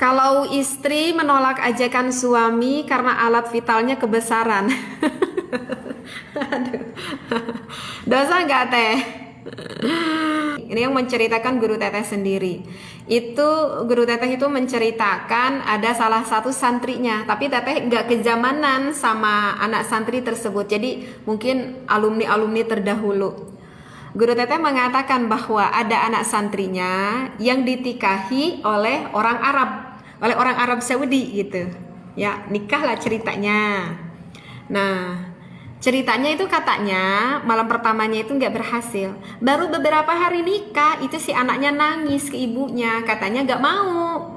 Kalau istri menolak ajakan suami karena alat vitalnya kebesaran. Aduh. Dosa nggak teh? Ini yang menceritakan guru teteh sendiri. Itu guru teteh itu menceritakan ada salah satu santrinya, tapi teteh nggak kezamanan sama anak santri tersebut. Jadi mungkin alumni-alumni terdahulu. Guru teteh mengatakan bahwa ada anak santrinya yang ditikahi oleh orang Arab Saudi gitu. Ya, nikahlah ceritanya. Nah, ceritanya itu katanya malam pertamanya itu nggak berhasil. Baru beberapa hari nikah itu si anaknya nangis ke ibunya, katanya nggak mau.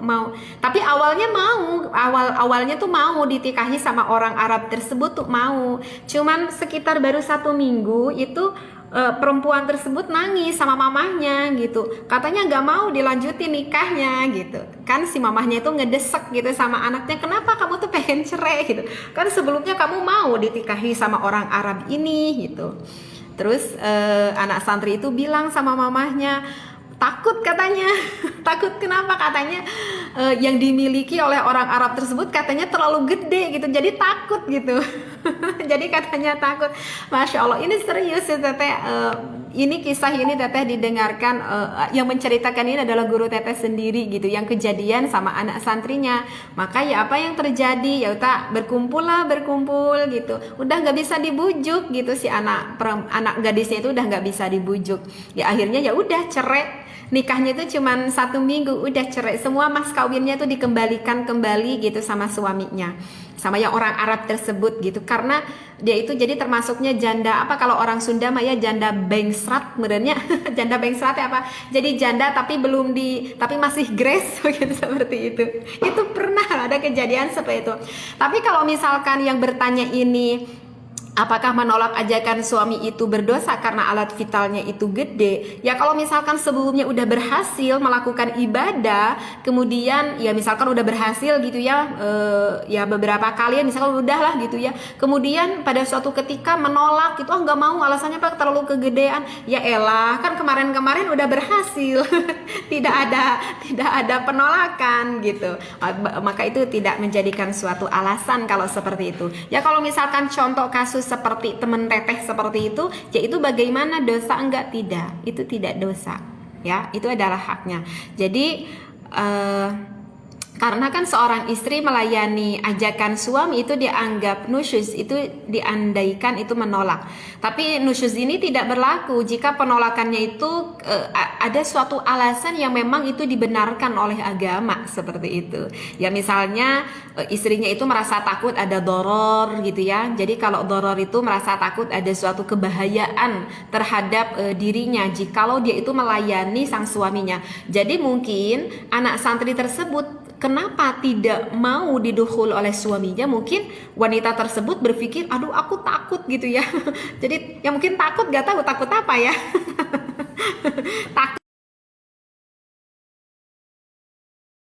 Tapi awalnya tuh mau ditikahi sama orang Arab tersebut tuh mau. Cuman sekitar baru 1 minggu itu perempuan tersebut nangis sama mamahnya gitu, katanya nggak mau dilanjutin nikahnya gitu kan. Si mamahnya itu ngedesek gitu sama anaknya, kenapa kamu tuh pengen cerai gitu kan, sebelumnya kamu mau ditikahi sama orang Arab ini gitu. Terus anak santri itu bilang sama mamahnya, takut katanya. Takut kenapa? Katanya yang dimiliki oleh orang Arab tersebut katanya terlalu gede gitu, jadi takut gitu. Jadi katanya takut. Masya Allah, ini serius ya teteh. Ini kisah ini teteh didengarkan, yang menceritakan ini adalah guru teteh sendiri gitu, yang kejadian sama anak santrinya. Maka ya apa yang terjadi, ya udah berkumpul gitu, udah nggak bisa dibujuk gitu, si anak gadisnya itu udah nggak bisa dibujuk. Ya akhirnya ya udah cerai. Nikahnya itu cuman 1 minggu udah cerai, semua mas kawinnya tuh dikembalikan kembali gitu sama suaminya, sama yang orang Arab tersebut gitu, karena dia itu jadi termasuknya janda apa, kalau orang Sunda mah ya janda bengsrat sebenarnya. Janda bengsrat ya apa, jadi janda tapi tapi masih grace gitu, seperti itu pernah ada kejadian seperti itu. Tapi kalau misalkan yang bertanya ini, apakah menolak ajakan suami itu berdosa karena alat vitalnya itu gede? Ya kalau misalkan sebelumnya udah berhasil melakukan ibadah, kemudian ya misalkan udah berhasil gitu ya, ya beberapa kali ya misalkan udahlah gitu ya, kemudian pada suatu ketika menolak gitu, nggak mau, alasannya apa, terlalu kegedean. Ya elah, kan kemarin udah berhasil. tidak ada penolakan gitu. Maka itu tidak menjadikan suatu alasan kalau seperti itu. Ya kalau misalkan contoh kasus seperti temen teteh seperti itu, ya itu bagaimana, dosa enggak? Tidak, itu tidak dosa ya, itu adalah haknya. Jadi karena kan seorang istri melayani ajakan suami itu dianggap nusyuz, itu diandaikan itu menolak. Tapi nusyuz ini tidak berlaku jika penolakannya itu ada suatu alasan yang memang itu dibenarkan oleh agama, seperti itu. Ya misalnya istrinya itu merasa takut ada doror gitu ya. Jadi kalau doror itu merasa takut ada suatu kebahayaan terhadap dirinya jikalau dia itu melayani sang suaminya. Jadi mungkin anak santri tersebut kenapa tidak mau didukhul oleh suaminya? Mungkin wanita tersebut berpikir, aduh aku takut gitu ya. Jadi ya mungkin takut, gak tahu takut apa ya. Takut